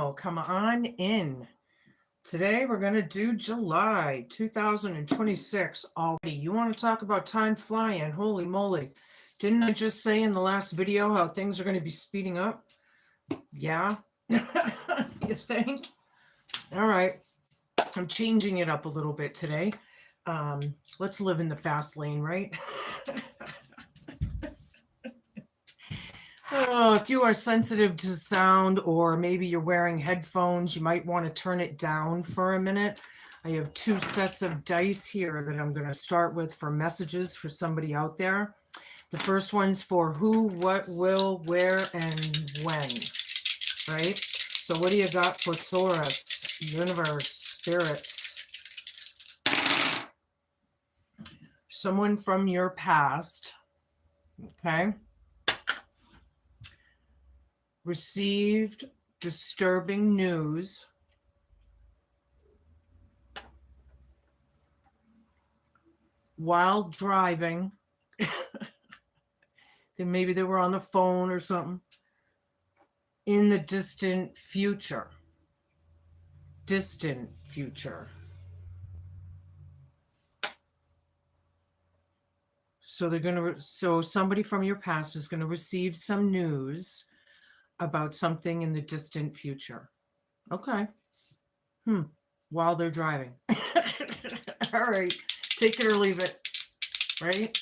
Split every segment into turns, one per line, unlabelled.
Well, come on in. Today we're going to do July 2026 already. You want to talk about time flying? Holy moly. Didn't I just say in the last video how things are going to be speeding up? Yeah? You think? All right. I'm changing it up a little bit today. Let's live in the fast lane, right? Oh, if you are sensitive to sound, or maybe you're wearing headphones, you might want to turn it down for a minute. I have two sets of dice here that I'm going to start with for messages for somebody out there. The first one's for who, what, will, where, and when, right? So what do you got for Taurus, universe, spirits? Someone from your past, okay? Received disturbing news while driving. Maybe they were on the phone or something. In the distant future. Distant future. So somebody from your past is going to receive some news about something in the distant future. Okay. While they're driving. All right. Take it or leave it. Right?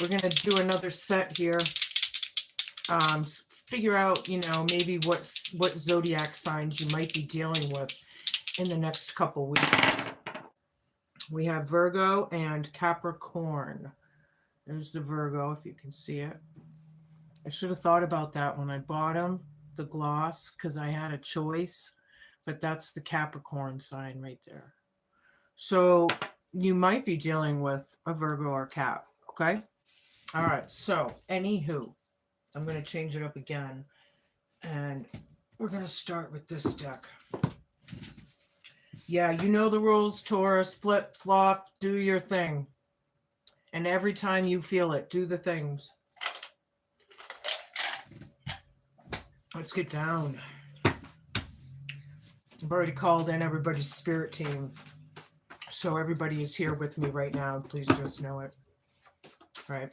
We're going to do another set here. Figure out, maybe what zodiac signs you might be dealing with in the next couple weeks. We have Virgo and Capricorn. There's the Virgo, if you can see it. I should have thought about that when I bought them, the gloss, because I had a choice, but that's the Capricorn sign right there. So you might be dealing with a Virgo or Cap, okay? All right, so anywho, I'm going to change it up again, and we're going to start with this deck. Yeah, you know the rules, Taurus. Flip, flop, do your thing. And every time you feel it, do the things. Let's get down. I've already called in everybody's spirit team. So everybody is here with me right now. Please just know it. All right.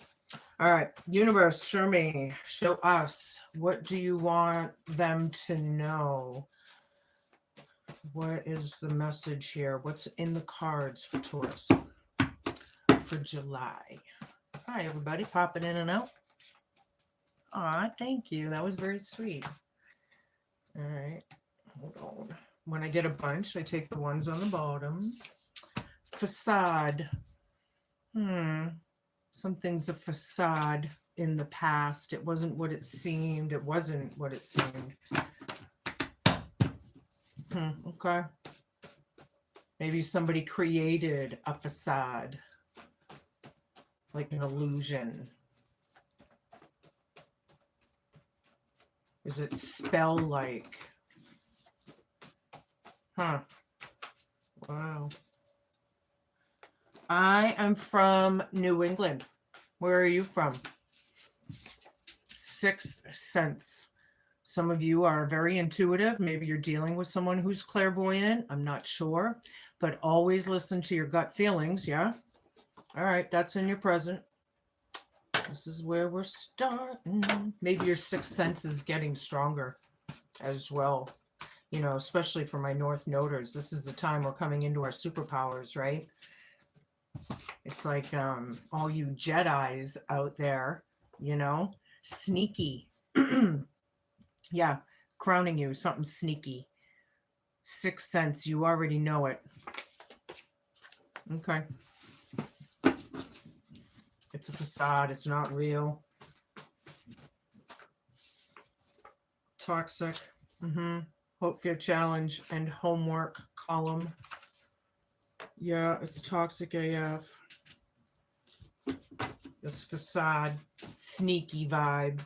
All right. Universe, show me. Show us. What do you want them to know? What is the message here? What's in the cards for Taurus for July? Hi, everybody. Popping in and out. Aw, thank you. That was very sweet. All right. Hold on. When I get a bunch, I take the ones on the bottom. Facade. Something's a facade in the past. It wasn't what it seemed. It wasn't what it seemed. Okay. Maybe somebody created a facade. Like an illusion. Is it spell-like? Wow. I am from New England. Where are you from? Sixth sense. Some of you are very intuitive. Maybe you're dealing with someone who's clairvoyant. I'm not sure. But always listen to your gut feelings, yeah? All right, that's in your present. This is where we're starting. Maybe your sixth sense is getting stronger as well. Especially for my North Noders. This is the time we're coming into our superpowers, right? It's like all you Jedis out there, sneaky. Yeah, crowning you, something sneaky. Sixth sense, you already know it. Okay. It's a facade, it's not real. Toxic. Hope, fear, challenge, and homework column. Yeah, it's toxic AF. This facade, sneaky vibe.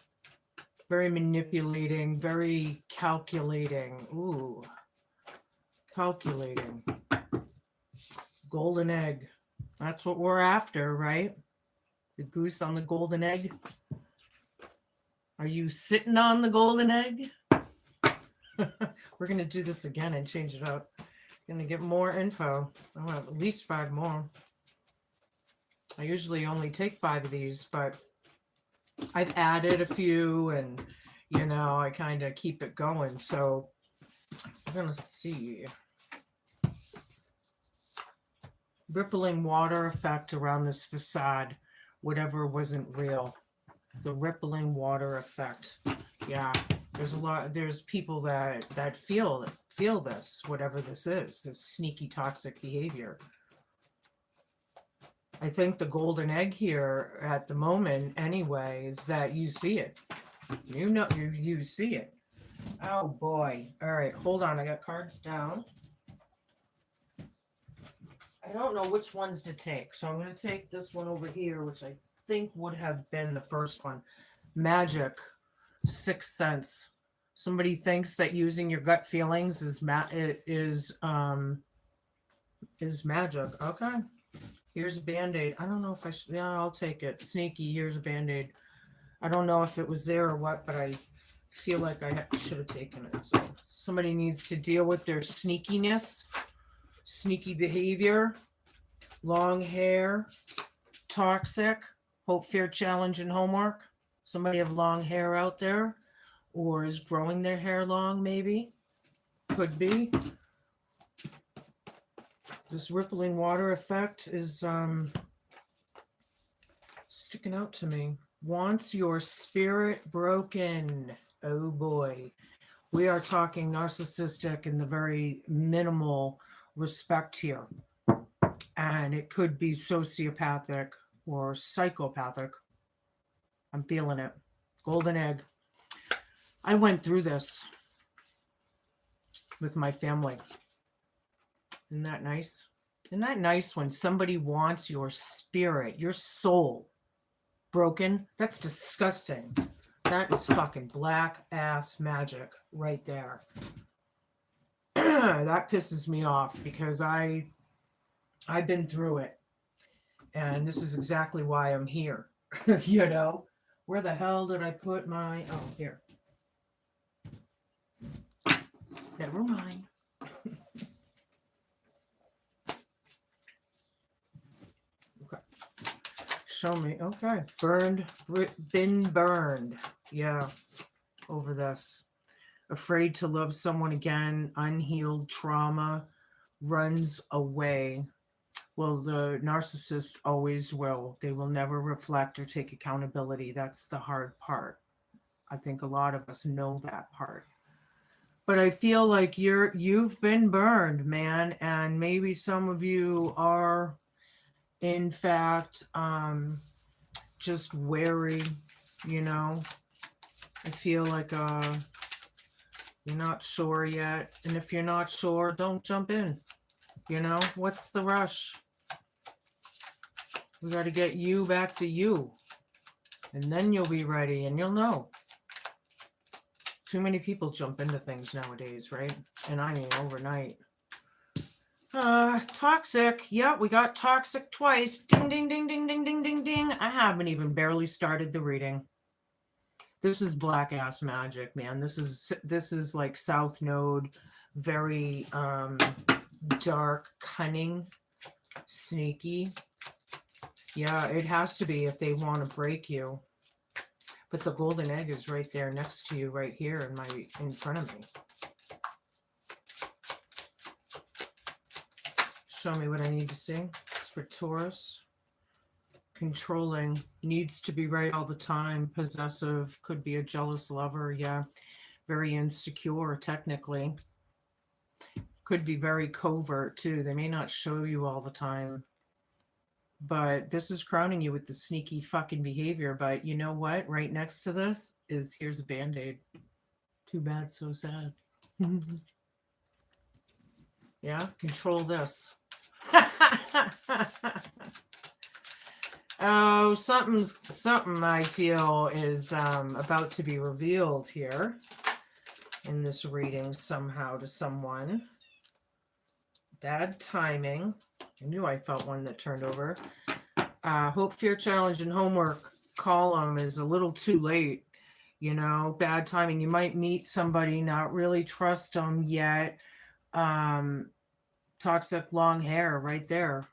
Very manipulating, very calculating. Ooh. Calculating. Golden egg. That's what we're after, right? The goose on the golden egg. Are you sitting on the golden egg? We're going to do this again and change it up. Going to get more info. I want at least 5 more. I usually only take 5 of these, but I've added a few and, you know, I kind of keep it going. So we're going to see. Rippling water effect around this facade, whatever wasn't real. The rippling water effect. Yeah, there's people that feel this, whatever this is, this sneaky toxic behavior. I think the golden egg here at the moment anyway is that you see it. You know, you see it. Oh boy. All right, hold on. I got cards down. I don't know which ones to take. So I'm going to take this one over here, which I think would have been the first one. Magic, Sixth Sense. Somebody thinks that using your gut feelings is magic. Okay. Here's a Band-Aid. I don't know if I should. Yeah, I'll take it. Sneaky. Here's a Band-Aid. I don't know if it was there or what, but I feel like I should have taken it. So somebody needs to deal with their sneakiness, sneaky behavior, long hair, toxic, hope, fear, challenge, and homework. Somebody have long hair out there or is growing their hair long, maybe. Could be. This rippling water effect is sticking out to me. Wants your spirit broken. Oh boy. We are talking narcissistic in the very minimal respect here. And it could be sociopathic or psychopathic. I'm feeling it. Golden egg. I went through this with my family. Isn't that nice? Isn't that nice when somebody wants your spirit, your soul broken? That's disgusting. That is fucking black ass magic right there. That pisses me off because I've been through it. And this is exactly why I'm here. You know? Where the hell did I put my... Oh, here. Never mind. Okay. Show me. Okay. Been burned. Yeah. Over this. Afraid to love someone again. Unhealed trauma. Runs away. Well, the narcissist always will. They will never reflect or take accountability. That's the hard part. I think a lot of us know that part. But I feel like you've been burned, man, and maybe some of you are, in fact, just wary. You know, I feel like you're not sure yet, and if you're not sure, don't jump in. You know, what's the rush? We got to get you back to you, and then you'll be ready, and you'll know. Too many people jump into things nowadays, right? And I mean overnight. Toxic. Yeah, we got toxic twice. Ding, ding, ding, ding, ding, ding, ding, ding. I haven't even barely started the reading. This is black ass magic, man. This is like South Node, very dark, cunning, sneaky. Yeah, it has to be if they want to break you. But the golden egg is right there next to you, right here in front of me. Show me what I need to see. It's for Taurus. Controlling, needs to be right all the time. Possessive, could be a jealous lover. Yeah, very insecure technically. Could be very covert too. They may not show you all the time. But this is crowning you with the sneaky fucking behavior. But you know what? Right next to this is, here's a Band-Aid. Too bad, so sad. Yeah, control this. Oh, something I feel is about to be revealed here in this reading somehow to someone. Bad timing. I knew I felt one that turned over. Hope, fear, challenge, and homework column is a little too late. you know, bad timing. You might meet somebody, not really trust them yet. Toxic long hair right there.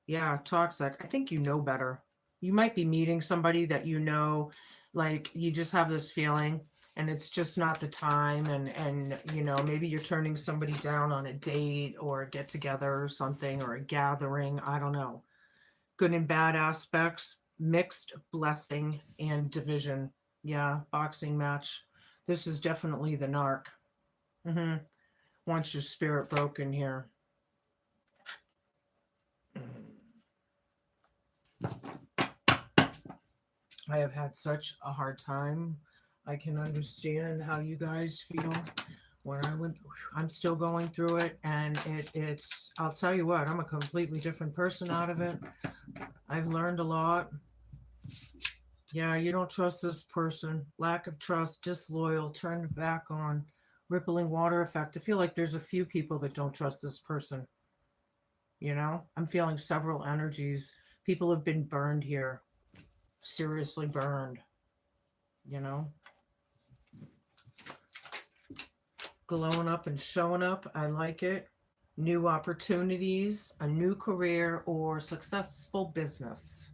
Yeah, toxic. I think you know better. You might be meeting somebody that you know, like you just have this feeling and it's just not the time, and you know, maybe you're turning somebody down on a date or a get together or something or a gathering, I don't know. Good and bad aspects, mixed blessing and division. Yeah, boxing match. This is definitely the narc. Mhm. Wants your spirit broken here. I have had such a hard time. I can understand how you guys feel. When I went, I'm still going through it, and it's, I'll tell you what, I'm a completely different person out of it. I've learned a lot. Yeah, you don't trust this person. Lack of trust, disloyal, turned back on, rippling water effect. I feel like there's a few people that don't trust this person. You know, I'm feeling several energies. People have been burned here, seriously burned, you know. Glowing up and showing up. I like it. New opportunities, a new career, or successful business.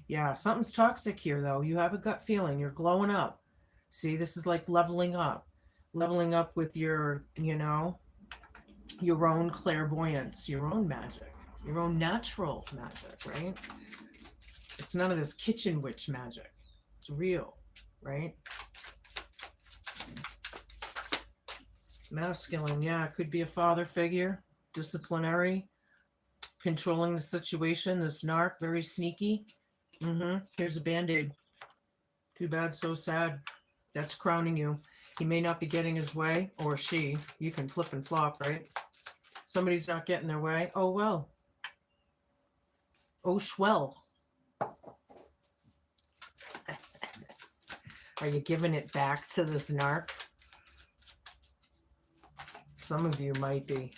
Yeah, something's toxic here, though. You have a gut feeling. You're glowing up. See, this is like leveling up. Leveling up with your, you know, your own clairvoyance, your own magic, your own natural magic, right? It's none of this kitchen witch magic. It's real, right? Masculine, yeah, it could be a father figure, disciplinary, controlling the situation. This narc, very sneaky. Here's a band-aid. Too bad, so sad. That's crowning you. He may not be getting his way, or she. You can flip and flop, right? Somebody's not getting their way. Oh, well. Oh, swell. Are you giving it back to this narc? Some of you might be.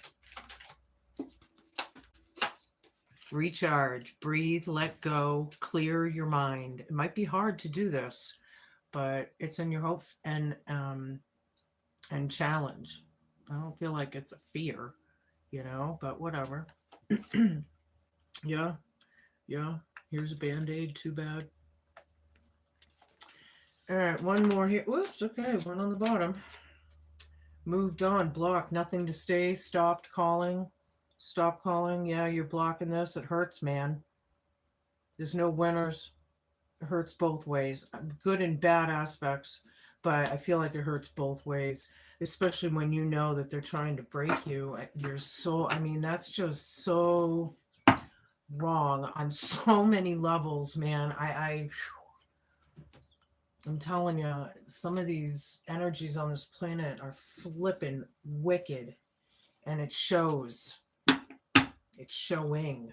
Recharge, breathe, let go, clear your mind. It might be hard to do this, but it's in your hope and challenge. I don't feel like it's a fear, you know, but whatever. Yeah, yeah. Here's a band-aid, too bad. All right, one more here. Whoops, okay, one on the bottom. Moved on, blocked, nothing to stay, stopped calling. Stop calling. Yeah, you're blocking this. It hurts, man. There's no winners. It hurts both ways. Good and bad aspects, but I feel like it hurts both ways, especially when you know that they're trying to break you. You're so, I mean, that's just so wrong on so many levels, man. I'm telling you, some of these energies on this planet are flipping wicked, and it shows. It's showing.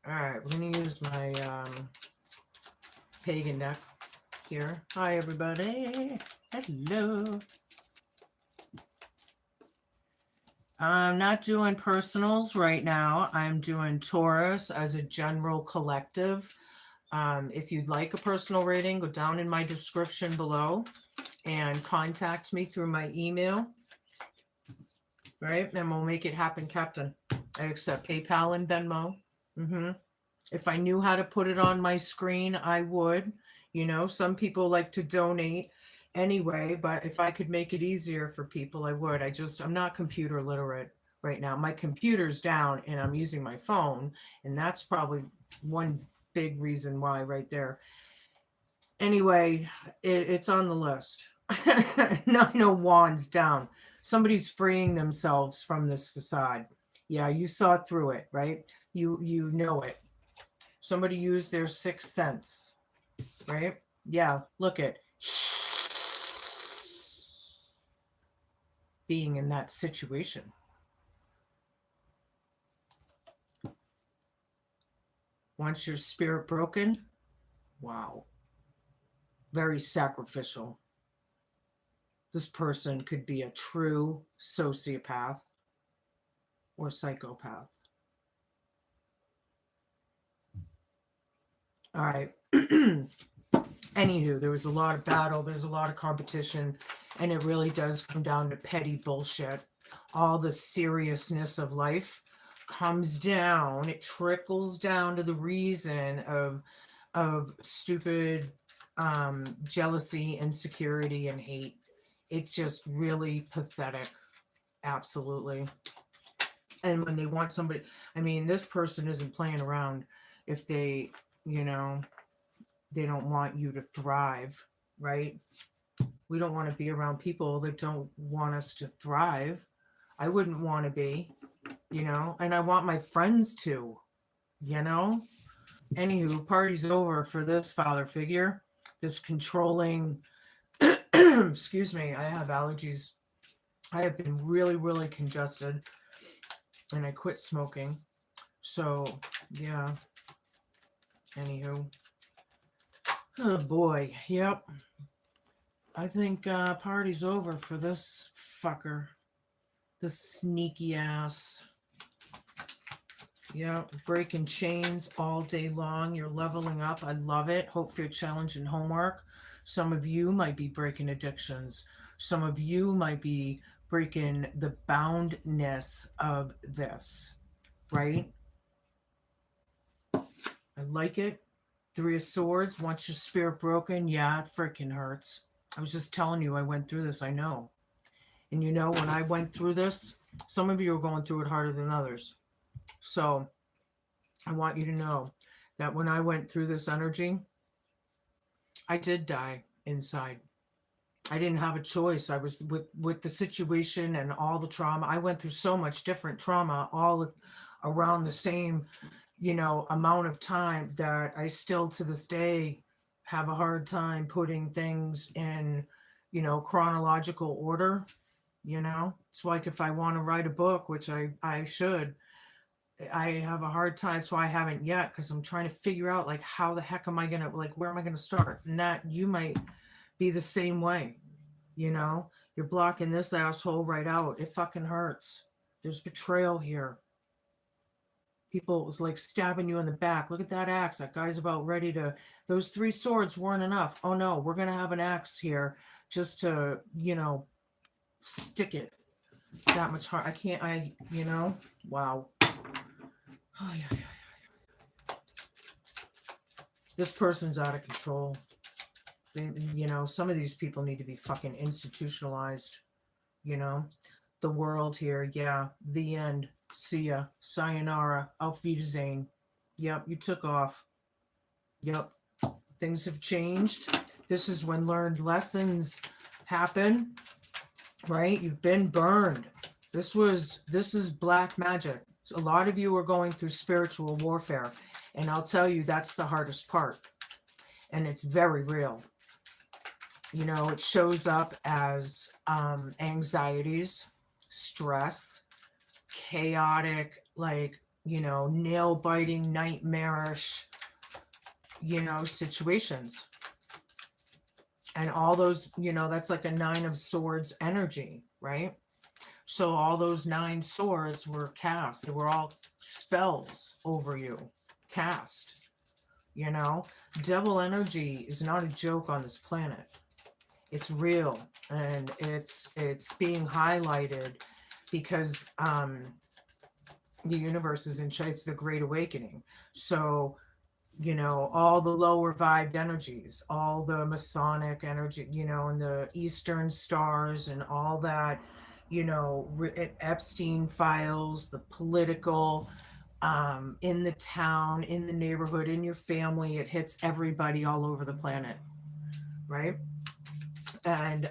All right, we're gonna use my pagan deck here. Hi, everybody. Hello. I'm not doing personals right now. I'm doing Taurus as a general collective. If you'd like a personal reading, go down in my description below and contact me through my email. Right? And we'll make it happen, Captain. I accept PayPal and Venmo. If I knew how to put it on my screen, I would. You know, some people like to donate anyway, but if I could make it easier for people, I would. I'm not computer literate right now. My computer's down and I'm using my phone, and that's probably one big reason why right there. Anyway, it's on the list. 9 of Wands down. Somebody's freeing themselves from this facade. Yeah, you saw through it, right? You know it. Somebody used their sixth sense, right? Yeah, look at being in that situation. Once your spirit broken, wow. Very sacrificial. This person could be a true sociopath or psychopath. All right. Anywho, there was a lot of battle, there's a lot of competition, and it really does come down to petty bullshit. All the seriousness of life comes down, it trickles down to the reason of stupid jealousy, insecurity, and hate. It's just really pathetic. Absolutely. And when they want somebody, I mean, this person isn't playing around if they, you know, they don't want you to thrive, right? We don't want to be around people that don't want us to thrive. I wouldn't want to be, and I want my friends to, you know. Anywho, party's over for this father figure, this controlling. Excuse me, I have allergies. I have been really, really congested, and I quit smoking. So, yeah. Anywho, oh boy, yep. I think party's over for this fucker. The sneaky ass. Yeah, breaking chains all day long. You're leveling up. I love it. Hope for your challenge and homework. Some of you might be breaking addictions. Some of you might be breaking the boundness of this, right? I like it. Three of Swords. Once your spirit broken, yeah, it freaking hurts. I was just telling you, I went through this. I know. And when I went through this, some of you are going through it harder than others. So I want you to know that when I went through this energy, I did die inside. I didn't have a choice. I was with the situation and all the trauma. I went through so much different trauma all around the same, amount of time that I still to this day have a hard time putting things in, chronological order. It's like if I want to write a book, which I should, I have a hard time, so I haven't yet because I'm trying to figure out like how the heck am I gonna where am I gonna start? And that you might be the same way, You're blocking this asshole right out. It fucking hurts. There's betrayal here. People was like stabbing you in the back. Look at that axe. That guy's about ready to. Those three swords weren't enough. Oh no, we're gonna have an axe here just to, stick it that much hard. I can't. Wow. Oh, yeah. This person's out of control. Some of these people need to be fucking institutionalized. The world here, yeah. The end. See ya. Sayonara. Auf Wiedersehen. Yep, you took off. Yep. Things have changed. This is when learned lessons happen, right? You've been burned. This is black magic. A lot of you are going through spiritual warfare, and I'll tell you that's the hardest part. And it's very real. It shows up as anxieties, stress, chaotic, nail biting, nightmarish, situations. And all those, that's like a 9 of Swords energy, right? So all those 9 swords were cast. They were all spells over you, cast. Devil energy is not a joke on this planet. It's real, and it's being highlighted because the universe is in charge. It's the Great Awakening. So all the lower vibed energies, all the Masonic energy, and the Eastern stars and all that, Epstein files, the political, in the town, in the neighborhood, in your family, it hits everybody all over the planet, right? And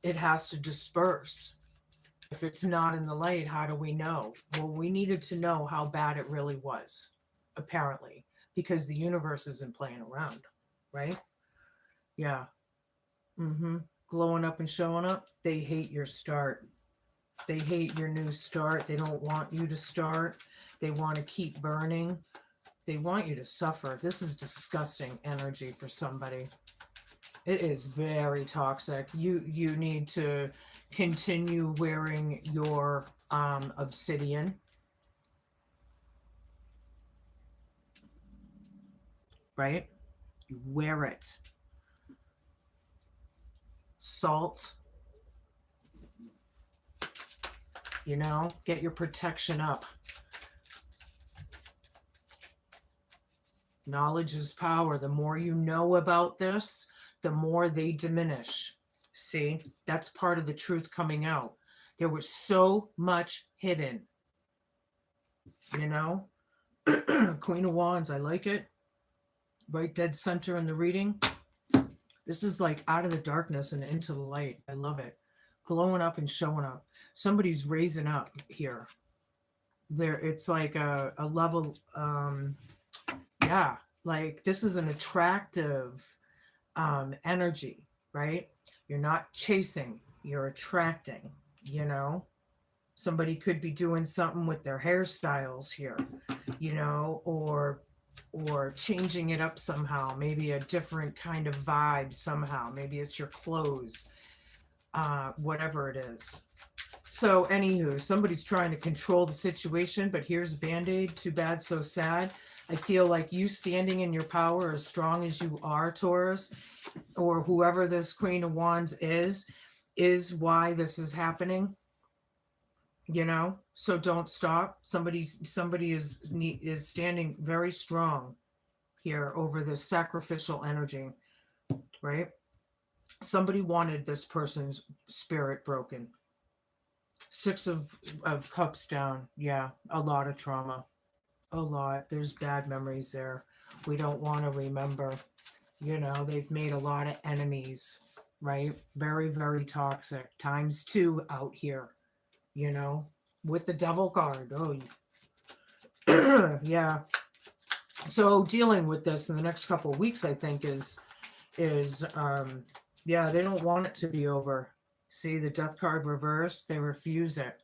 it has to disperse. If it's not in the light, how do we know? Well, we needed to know how bad it really was, apparently, because the universe isn't playing around, right? Yeah. Glowing up and showing up. They hate your start. They hate your new start. They don't want you to start. They want to keep burning. They want you to suffer. This is disgusting energy for somebody. It is very toxic. You need to continue wearing your obsidian. Right? You wear it. Salt. You know, get your protection up. Knowledge is power. The more you know about this, the more they diminish. See, that's part of the truth coming out. There was so much hidden. You know, Queen of Wands, I like it. Right dead center in the reading. This is like out of the darkness and into the light. I love it. Glowing up and showing up. Somebody's raising up here. There, it's like a level, yeah, like this is an attractive energy, right? You're not chasing, you're attracting, you know? Somebody could be doing something with their hairstyles here, you know, or changing it up somehow, maybe a different kind of vibe somehow. Maybe it's your clothes, whatever it is. So anywho, somebody's trying to control the situation, but here's a Band-Aid. Too bad, so sad. I feel like you standing in your power as strong as you are, Taurus, or whoever this Queen of Wands is why this is happening. You know, so don't stop. Somebody is standing very strong here over this sacrificial energy, right? Somebody wanted this person's spirit broken. Six of Cups down. Yeah, a lot of trauma. A lot. There's bad memories there. We don't want to remember. You know, they've made a lot of enemies, right? Very, very toxic. ×2 out here, you know, with the Devil card. Oh, yeah. So dealing with this in the next couple of weeks, I think is yeah, they don't want it to be over. See the Death card reversed, they refuse it.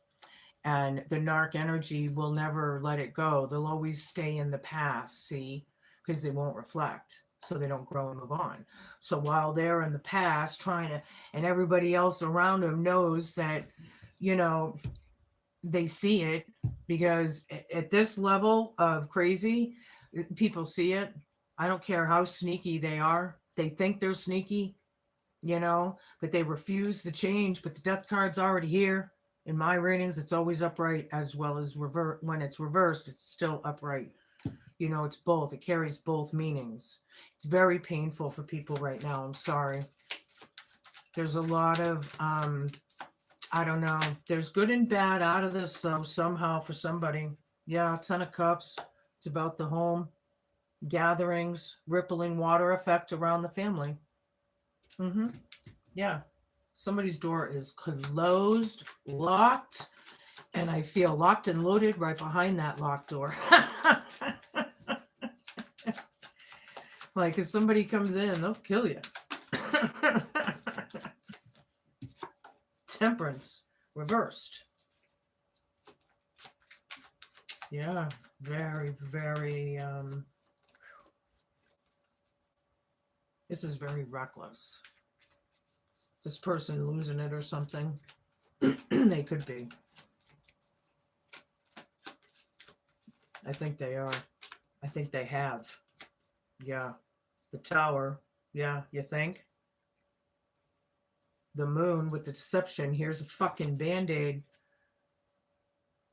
And the narc energy will never let it go. They'll always stay in the past, see, because they won't reflect. So they don't grow and move on. So while they're in the past trying to, and everybody else around them knows that, you know, they see it, because at this level of crazy, people see it. I don't care how sneaky they are. They think they're sneaky, you know, but they refuse to change. But the Death card's already here. In my readings, it's always upright, as well as when it's reversed, it's still upright. You know, it's both. It carries both meanings. It's very painful for people right now. I'm sorry. There's a lot of, I don't know. There's good and bad out of this, though, somehow for somebody. Yeah, 10 of Cups. It's about the home. Gatherings, rippling water effect around the family. Yeah. Somebody's door is closed, locked, and I feel locked and loaded right behind that locked door. Like if somebody comes in, they'll kill you. Temperance reversed. Yeah, very, very, this is very reckless. This person losing it or something. They could be. I think they are. I think they have. Yeah. The Tower. Yeah, you think? The Moon with the deception. Here's a fucking Band-Aid.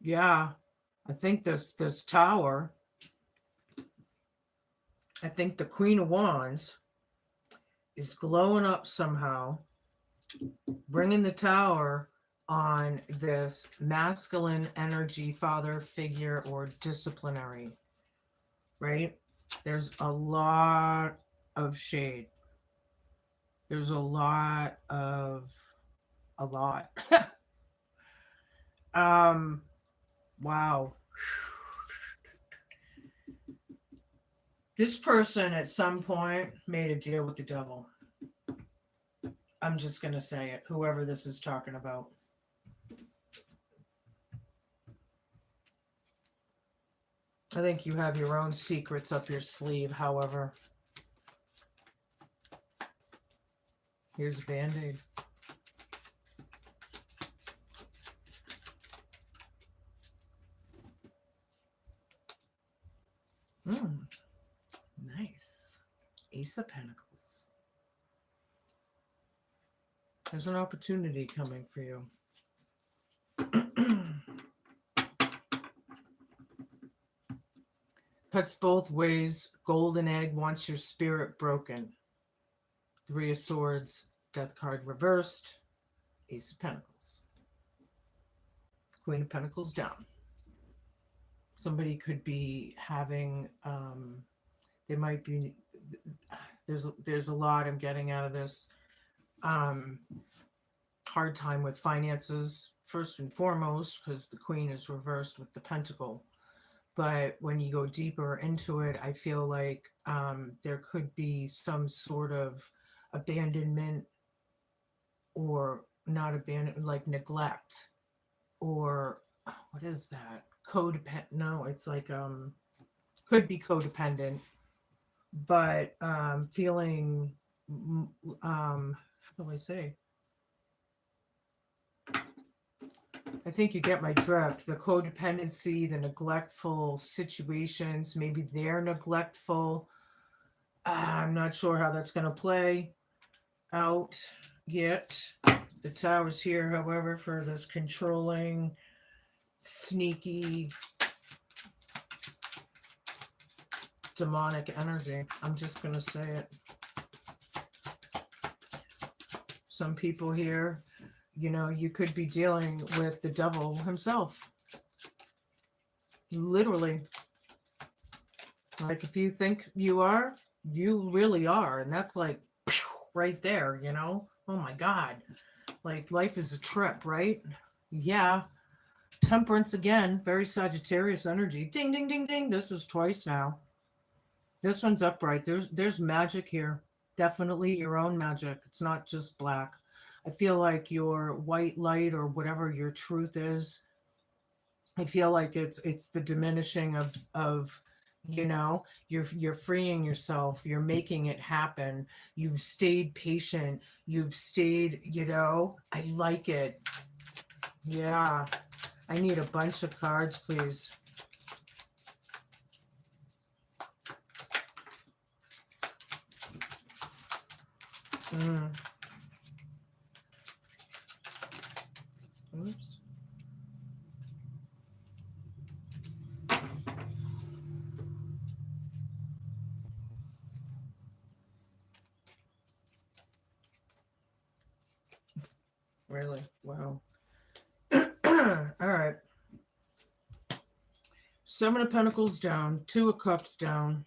Yeah. I think this Tower. I think the Queen of Wands is glowing up somehow, bringing the Tower on this masculine energy, father figure or disciplinary, right? There's a lot of shade. There's a lot. Wow. This person at some point made a deal with the devil. I'm just going to say it, whoever this is talking about. I think you have your own secrets up your sleeve, however. Here's a Band-Aid. Nice. Ace of Pentacles. There's an opportunity coming for you. Cuts both ways. Golden egg wants your spirit broken. Three of Swords, Death card reversed. Ace of Pentacles. Queen of Pentacles down. Somebody could be having, they might be, there's a lot I'm getting out of this. Hard time with finances, first and foremost, because the Queen is reversed with the Pentacle. But when you go deeper into it, I feel like there could be some sort of abandonment, or not abandonment, like neglect, or what is that? Codependent. No, it's like could be codependent, but feeling how do I say? I think you get my drift. The codependency, the neglectful situations, maybe they're neglectful. I'm not sure how that's going to play out yet. The Tower's here, however, for this controlling, sneaky, demonic energy. I'm just going to say it. Some people here, you know, you could be dealing with the devil himself. Literally. Like, if you think you are, you really are. And that's like right there, you know? Oh my God. Like, life is a trip, right? Yeah. Temperance again. Very Sagittarius energy. Ding, ding, ding, ding. This is twice now. This one's upright. There's magic here. Definitely your own magic. It's not just black. I feel like your white light, or whatever your truth is, I feel like it's the diminishing of you know, you're freeing yourself, you're making it happen, you've stayed patient, you've stayed, you know, I like it. Yeah, I need a bunch of cards, please. Oops. Really? Wow. All right. Seven of Pentacles down, Two of Cups down,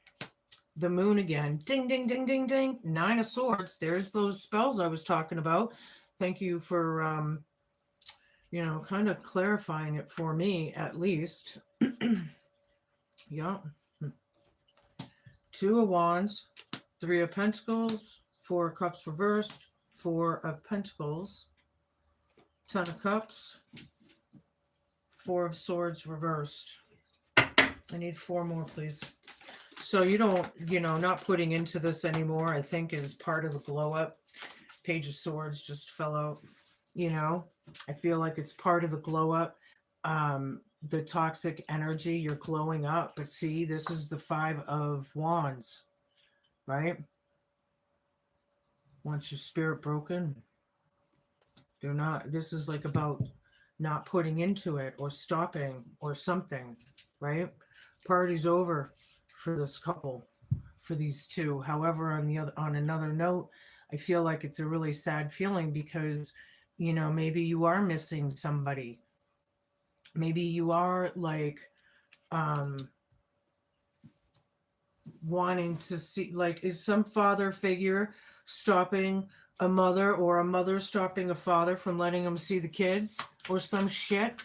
the Moon again. Ding, ding, ding, ding, ding. Nine of Swords. There's those spells I was talking about. Thank you for, you know, kind of clarifying it for me, at least. Yeah. Two of Wands, Three of Pentacles, Four of Cups reversed, Four of Pentacles, Ten of Cups, Four of Swords reversed. I need four more, please. So you don't, you know, not putting into this anymore, I think, is part of the glow up. Page of Swords just fell out. You know, I feel like it's part of the glow up. The toxic energy, you're glowing up. But see, this is the Five of Wands, right? Want your spirit broken? Do not. This is like about not putting into it, or stopping, or something, right? Party's over for this couple, for these two. However, on another note, I feel like it's a really sad feeling because, you know, maybe you are missing somebody. Maybe you are like wanting to see, like, is some father figure stopping a mother, or a mother stopping a father from letting them see the kids, or some shit.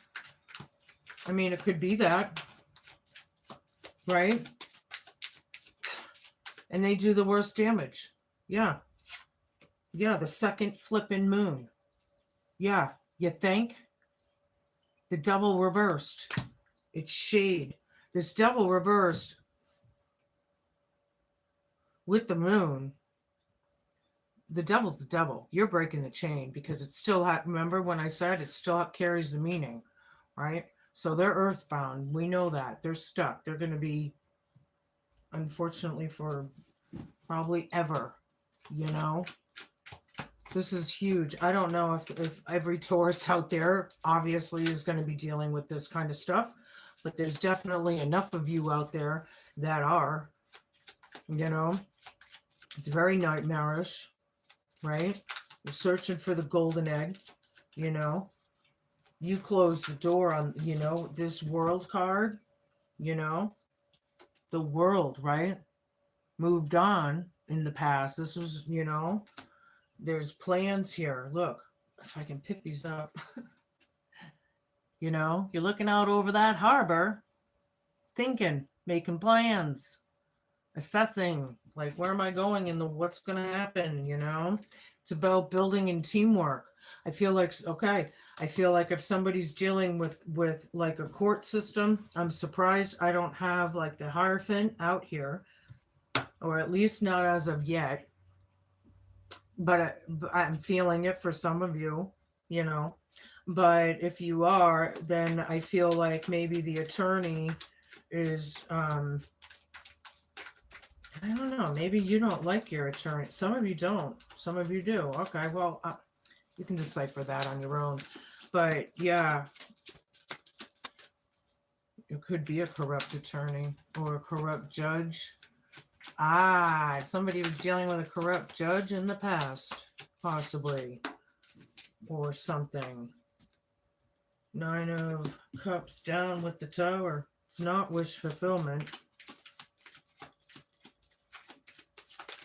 I mean, it could be that, right? And they do the worst damage. Yeah. Yeah, the second flipping moon. Yeah, you think? The devil reversed. It's shade. This devil reversed with the moon. The devil's the devil. You're breaking the chain, because it still remember when I said it still carries the meaning, right? So they're earthbound. We know that. They're stuck. They're going to be, unfortunately for probably ever, you know. This is huge. I don't know if every Taurus out there obviously is going to be dealing with this kind of stuff, but there's definitely enough of you out there that are, you know. It's very nightmarish, right? You're searching for the golden egg, you know. You close the door on, you know, this world card, you know, the world, right? Moved on in the past. This was, you know, there's plans here. Look, if I can pick these up, you know, you're looking out over that harbor, thinking, making plans, assessing, like, where am I going and what's going to happen, you know? It's about building in teamwork. I feel like, okay, I feel like if somebody's dealing with like a court system, I'm surprised I don't have like the Hierophant out here, or at least not as of yet. But I'm feeling it for some of you, you know. But if you are, then I feel like maybe the attorney is, I don't know, maybe you don't like your attorney. Some of you don't. Some of you do. Okay, well, you can decipher that on your own. But yeah, it could be a corrupt attorney or a corrupt judge. Somebody was dealing with a corrupt judge in the past, possibly, or something. 9 of Cups down with the Tower. It's not wish fulfillment.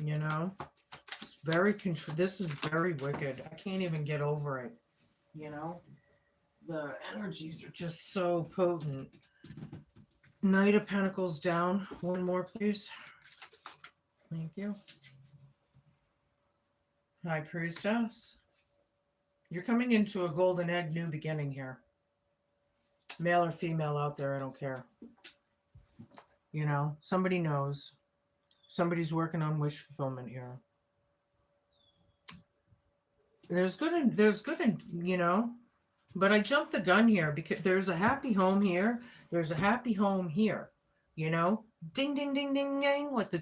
You know? It's very this is very wicked. I can't even get over it. You know? The energies are just so potent. Knight of Pentacles down. One more, please. Thank you. High Priestess. You're coming into a golden egg new beginning here. Male or female out there, I don't care. You know, somebody knows. Somebody's working on wish fulfillment here. There's good and, you know, but I jumped the gun here because there's a happy home here. There's a happy home here, you know. Ding, ding, ding, ding, ding, with the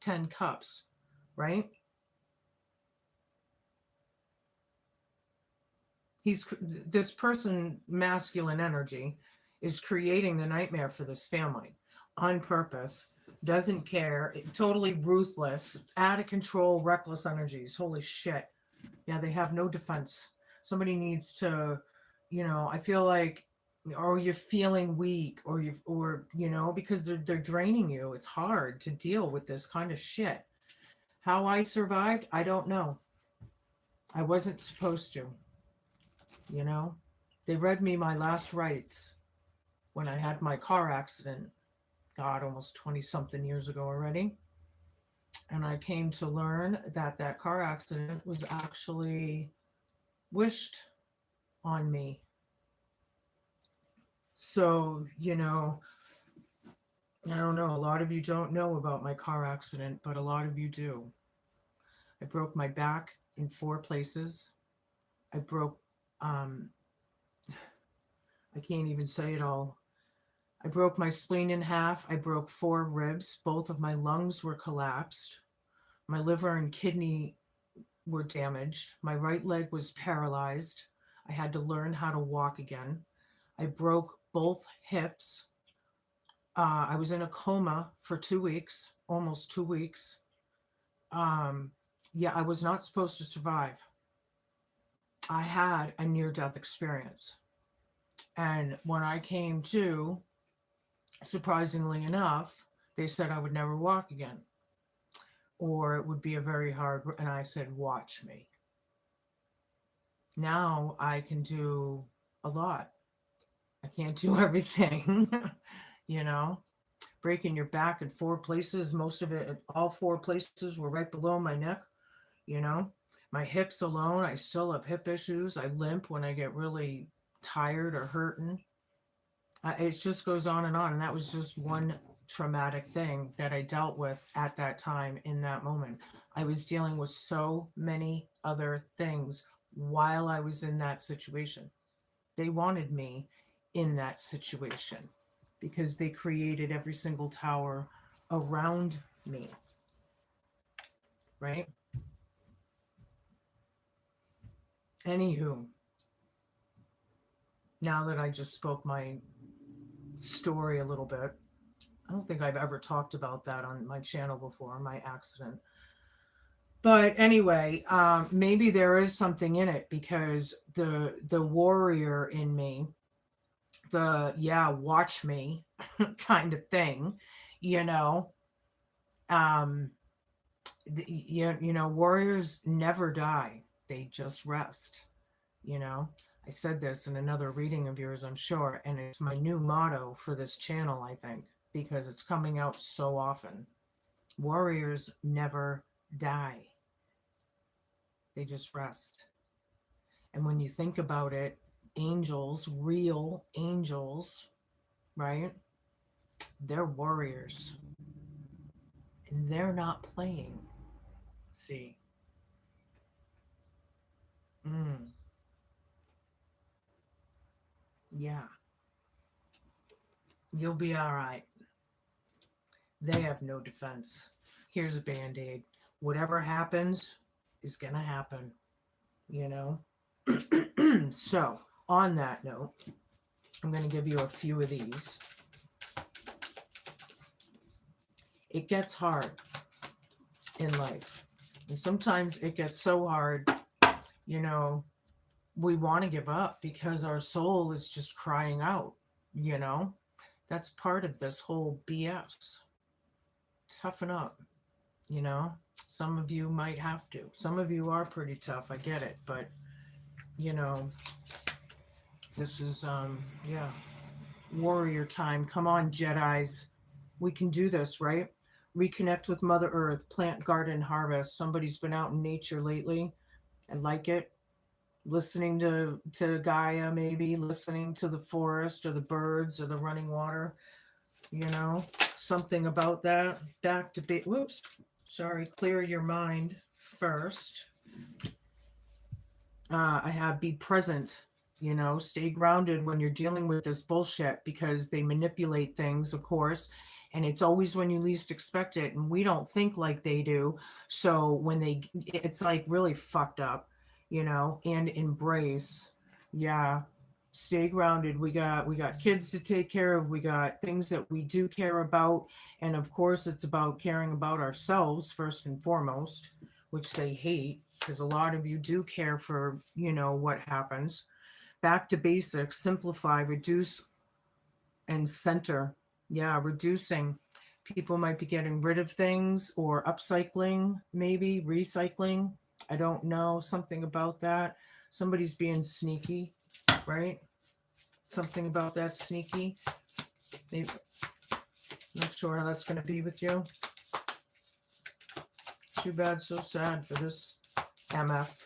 10 cups, right? This person, masculine energy, is creating the nightmare for this family on purpose. Doesn't care, totally ruthless, out of control, reckless energies. Holy shit. Yeah, they have no defense. Somebody needs to, you know, I feel like, or you're feeling weak, or you know, because they're draining you. It's hard to deal with this kind of shit. How I survived, I don't know. I wasn't supposed to, you know. They read me my last rites when I had my car accident. God, almost 20 something years ago already. And I came to learn that that car accident was actually wished on me. So, you know, I don't know. A lot of you don't know about my car accident, but a lot of you do. I broke my back in 4 places. I broke, I can't even say it all. I broke my spleen in half. I broke 4 ribs. Both of my lungs were collapsed. My liver and kidney were damaged. My right leg was paralyzed. I had to learn how to walk again. I broke both hips. I was in a coma for 2 weeks, almost 2 weeks. Yeah, I was not supposed to survive. I had a near-death experience. And when I came to, surprisingly enough, they said I would never walk again, or it would be a very hard, and I said, watch me. Now I can do a lot. I can't do everything, you know. Breaking your back in 4 places, most of it, all 4 places were right below my neck, you know. My hips alone, I still have hip issues. I limp when I get really tired or hurting. It just goes on, and that was just one traumatic thing that I dealt with at that time in that moment. I was dealing with so many other things while I was in that situation. They wanted me in that situation because they created every single tower around me, right? Anywho, now that I just spoke my story a little bit, I don't think I've ever talked about that on my channel before, my accident. But anyway, maybe there is something in it, because the warrior in me, the watch me kind of thing, you know, um, warriors never die; they just rest. You know, I said this in another reading of yours, I'm sure, and it's my new motto for this channel, I think, because it's coming out so often. Warriors never die; they just rest. And when you think about it, angels, real angels, right? They're warriors, and they're not playing. See? Mm, yeah, you'll be all right. They have no defense. Here's a band aid. Whatever happens is going to happen, you know? So, on that note, I'm going to give you a few of these. It gets hard in life. And sometimes it gets so hard, you know, we want to give up because our soul is just crying out, you know? That's part of this whole BS. Toughen up, you know? Some of you might have to. Some of you are pretty tough, I get it, but you know, this is warrior time. Come on, Jedis. We can do this, right? Reconnect with Mother Earth, plant, garden, harvest. Somebody's been out in nature lately. I like it. Listening to Gaia, maybe listening to the forest or the birds or the running water, you know, something about that. Back to whoops, sorry, clear your mind first. I have be present, you know, stay grounded when you're dealing with this bullshit, because they manipulate things, of course, and it's always when you least expect it, and we don't think like they do. So when it's like really fucked up, you know, and embrace. Yeah. Stay grounded. We got kids to take care of. We got things that we do care about. And of course, it's about caring about ourselves first and foremost, which they hate, because a lot of you do care for, you know, what happens. Back to basics, simplify, reduce, and center. Yeah, reducing. People might be getting rid of things or upcycling, maybe recycling. I don't know, something about that. Somebody's being sneaky, right? Something about that sneaky. Maybe, not sure how that's going to be with you. Too bad, so sad for this MF.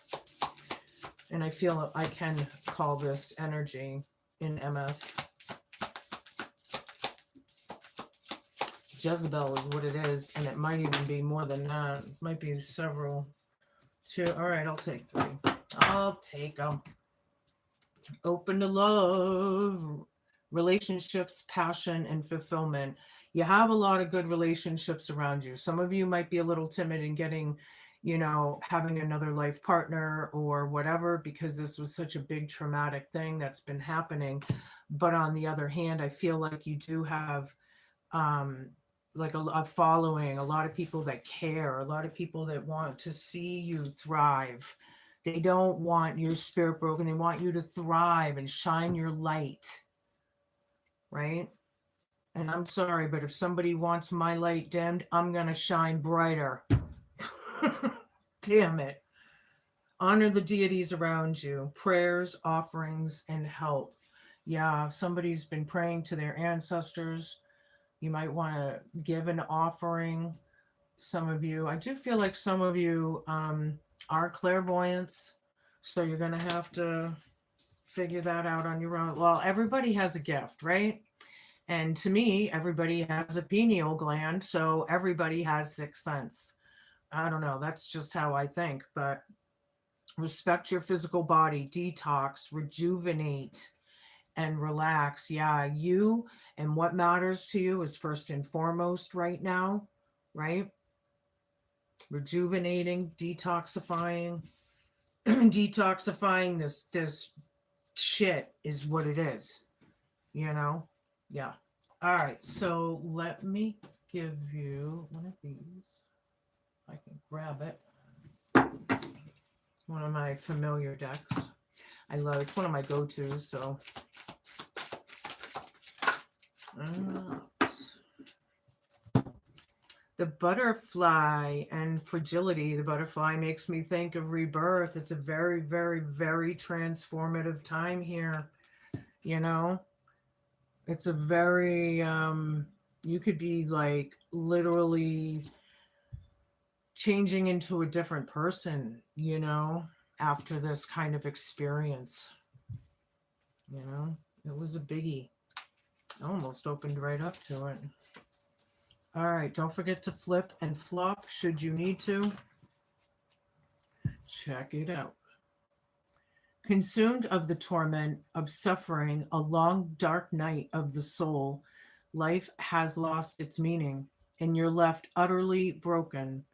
And I feel I can call this energy in MF. Jezebel is what it is, and it might even be more than that. It might be several. Two. All right, I'll take 3. I'll take them. Open to love, relationships, passion, and fulfillment. You have a lot of good relationships around you. Some of you might be a little timid in getting, you know, having another life partner or whatever, because this was such a big traumatic thing that's been happening. But on the other hand, I feel like you do have like a following, a lot of people that care, a lot of people that want to see you thrive. They don't want your spirit broken. They want you to thrive and shine your light, right? And I'm sorry, but if somebody wants my light dimmed, I'm going to shine brighter. Damn it. Honor the deities around you, prayers, offerings, and help. Yeah, if somebody's been praying to their ancestors, you might want to give an offering. Some of you, I do feel like some of you are clairvoyants, so you're going to have to figure that out on your own. Well, everybody has a gift, right? And to me, everybody has a pineal gland, so everybody has 6th sense. I don't know, that's just how I think, but respect your physical body, detox, rejuvenate, and relax. Yeah, you and what matters to you is first and foremost right now, right? Rejuvenating, detoxifying, detoxifying this shit is what it is, you know? Yeah. All right, so let me give you one of these. I can grab it. It's one of my familiar decks. I love it's one of my go-tos, so the butterfly and fragility. The butterfly makes me think of rebirth. It's a very, very, very transformative time here. You know, it's a very, you could be like literally changing into a different person, you know, after this kind of experience. You know, it was a biggie. I almost opened right up to it. All right, don't forget to flip and flop should you need to. Check it out. Consumed of the torment of suffering, a long dark night of the soul, life has lost its meaning, and you're left utterly broken.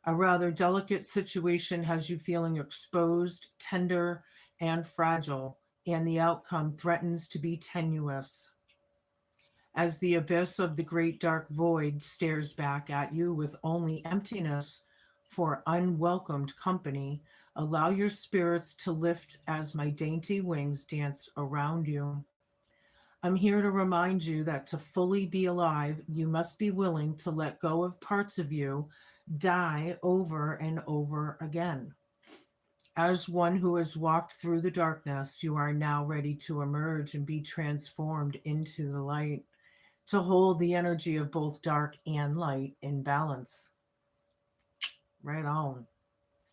A rather delicate situation has you feeling exposed, tender, and fragile, and the outcome threatens to be tenuous. As the abyss of the great dark void stares back at you with only emptiness for unwelcomed company, allow your spirits to lift as my dainty wings dance around you. I'm here to remind you that to fully be alive, you must be willing to let go of parts of you, die over and over again. As one who has walked through the darkness, you are now ready to emerge and be transformed into the light, to hold the energy of both dark and light in balance. Right on.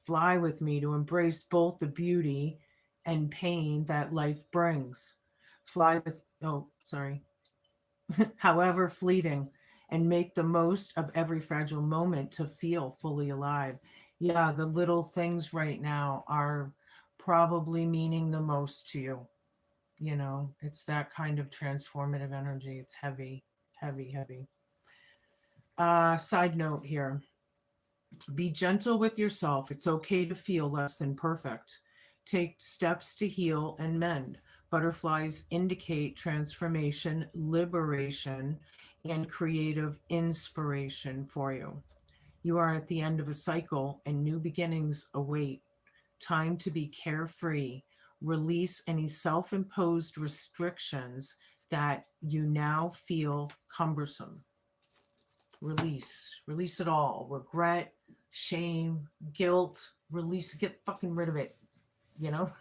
Fly with me to embrace both the beauty and pain that life brings. Fly with, oh, sorry, however fleeting, and make the most of every fragile moment to feel fully alive. Yeah, the little things right now are probably meaning the most to you. You know, it's that kind of transformative energy. It's heavy, heavy, heavy. Side note here, be gentle with yourself. It's okay to feel less than perfect. Take steps to heal and mend. Butterflies indicate transformation, liberation, and creative inspiration for you. You are at the end of a cycle and new beginnings await. Time to be carefree. Release any self imposed restrictions that you now feel cumbersome. Release it all. Regret, shame, guilt, release, get fucking rid of it, you know?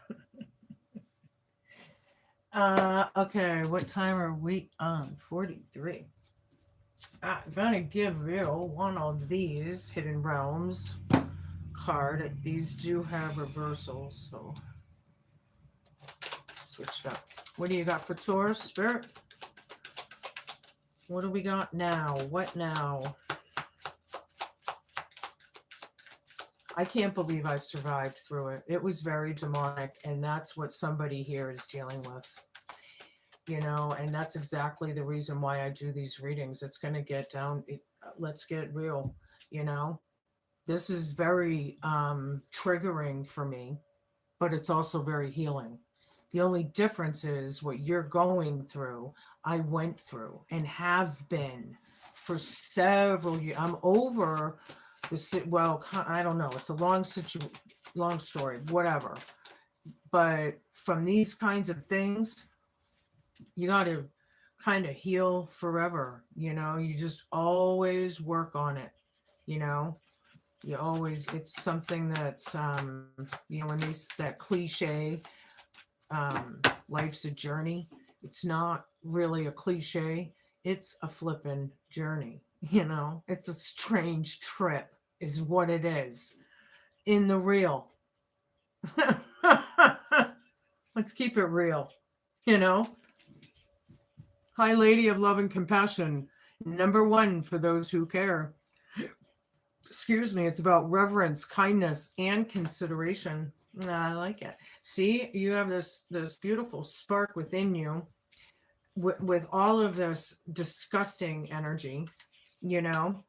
Okay, what time are we on? 43. I'm gonna give you one of these Hidden Realms card. These do have reversals, so switch it up. What do you got for Taurus, Spirit? What do we got now? What now? I can't believe I survived through it. It was very demonic, and that's what somebody here is dealing with. You know, and that's exactly the reason why I do these readings. It's going to get down. Let's get real, you know. This is very triggering for me, but it's also very healing. The only difference is what you're going through, I went through and have been for several years. I'm over the, well, I don't know. It's a long story, whatever. But from these kinds of things, you got to kind of heal forever. You know, you just always work on it, you know. You always, it's something that's, you know, when these, that cliche, life's a journey. It's not really a cliche. It's a flippin' journey. You know, it's a strange trip is what it is in the real. Let's keep it real, you know. High Lady of Love and Compassion, number one for those who care. Excuse me, it's about reverence, kindness, and consideration. I like it. See, you have this beautiful spark within you, with all of this disgusting energy, you know,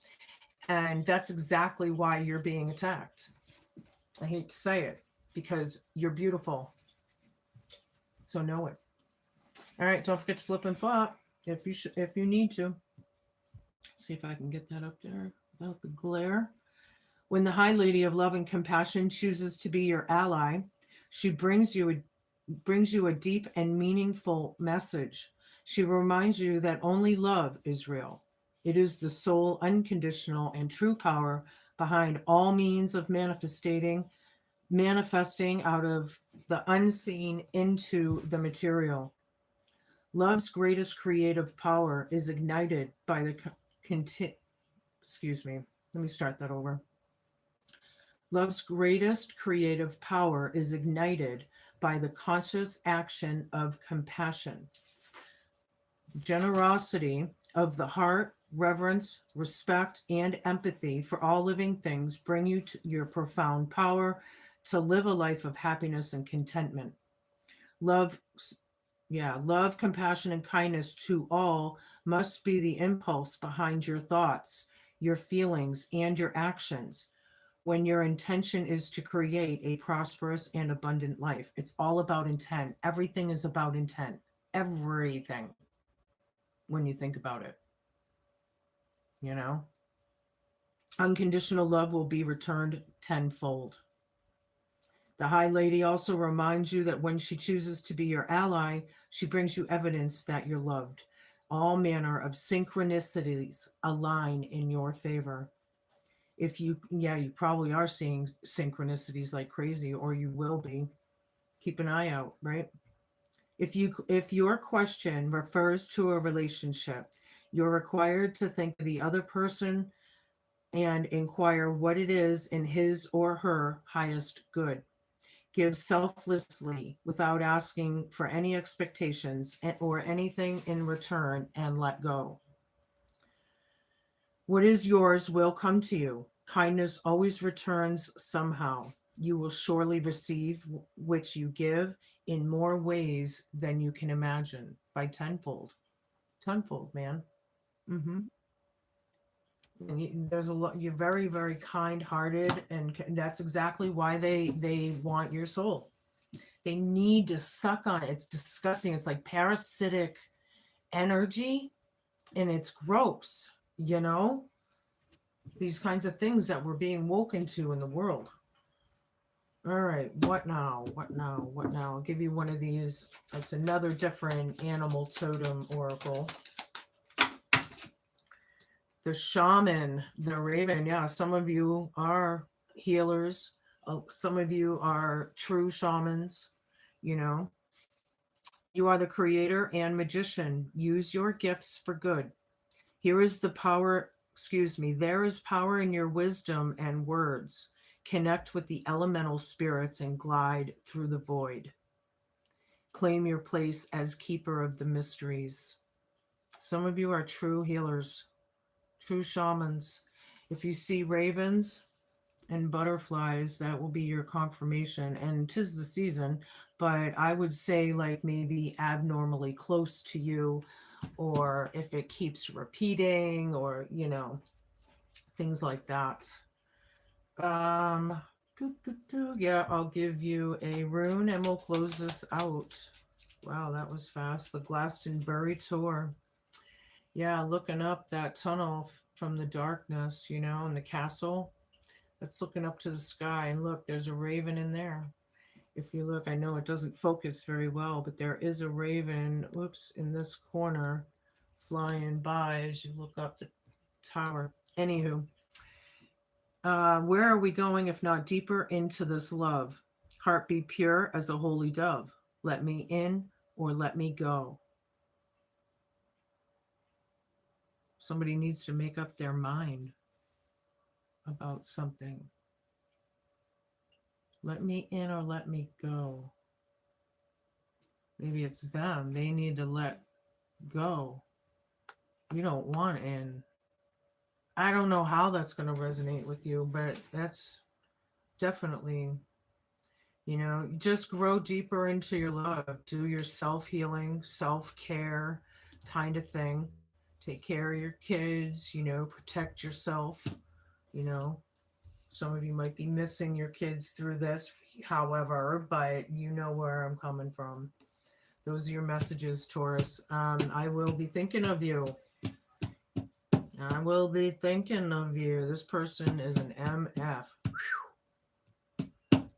and that's exactly why you're being attacked. I hate to say it, because you're beautiful. So know it. All right, don't forget to flip and flop if you need to. See if I can get that up there without the glare. When the High Lady of Love and Compassion chooses to be your ally, she brings you a deep and meaningful message. She reminds you that only love is real. It is the sole, unconditional, and true power behind all means of manifesting out of the unseen into the material. Love's greatest creative power is ignited by the excuse me. Let me start that over. Love's greatest creative power is ignited by the conscious action of compassion. Generosity of the heart, reverence, respect, and empathy for all living things bring you to your profound power to live a life of happiness and contentment. Love, love, compassion, and kindness to all must be the impulse behind your thoughts, your feelings, and your actions when your intention is to create a prosperous and abundant life. It's all about intent. Everything is about intent. Everything, when you think about it, you know? Unconditional love will be returned tenfold. The High Lady also reminds you that when she chooses to be your ally, she brings you evidence that you're loved. All manner of synchronicities align in your favor. If you probably are seeing synchronicities like crazy, or you will be. Keep an eye out, right? If your question refers to a relationship, you're required to think of the other person and inquire what it is in his or her highest good. Give selflessly without asking for any expectations or anything in return, and let go. What is yours will come to you. Kindness always returns somehow. You will surely receive which you give in more ways than you can imagine, by tenfold. Tenfold, man. Mm-hmm. And there's a lot. You're very, very kind-hearted, and that's exactly why they want your soul. They need to suck on it. It's disgusting. It's like parasitic energy, and it's gross. You know, these kinds of things that we're being woken to in the world. All right, what now? What now? What now? I'll give you one of these. It's another different animal totem oracle. The shaman, the raven. Yeah, some of you are healers. Some of you are true shamans. You know, you are the creator and magician. Use your gifts for good. Here is the power, there is power in your wisdom and words. Connect with the elemental spirits and glide through the void. Claim your place as keeper of the mysteries. Some of you are true healers, true shamans. If you see ravens and butterflies, that will be your confirmation. And 'tis the season, but I would say like maybe abnormally close to you, or if it keeps repeating, or things like that. Yeah, I'll give you a rune and we'll close this out. Wow, that was fast. The Glastonbury tour. Yeah, looking up that tunnel from the darkness, and the castle that's looking up to the sky. And look, there's a raven in there. If you look, I know it doesn't focus very well, but there is a raven, in this corner, flying by as you look up the tower. Anywho, where are we going if not deeper into this love? Heart be pure as a holy dove. Let me in or let me go. Somebody needs to make up their mind about something. Let me in or let me go. Maybe it's them. They need to let go. You don't want in. I don't know how that's going to resonate with you, but that's definitely, just grow deeper into your love. Do your self-healing, self-care, kind of thing. Take care of your kids, protect yourself, you know. Some of you might be missing your kids through this, however, but you know where I'm coming from. Those are your messages, Taurus. I will be thinking of you. I will be thinking of you. This person is an MF.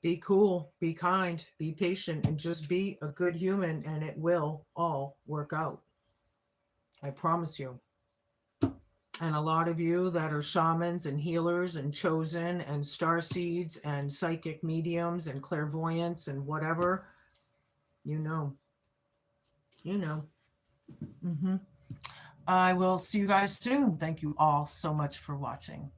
Be cool, be kind, be patient, and just be a good human, and it will all work out. I promise you. And a lot of you that are shamans and healers and chosen and star seeds and psychic mediums and clairvoyants and whatever, you know. I will see you guys soon. Thank you all so much for watching.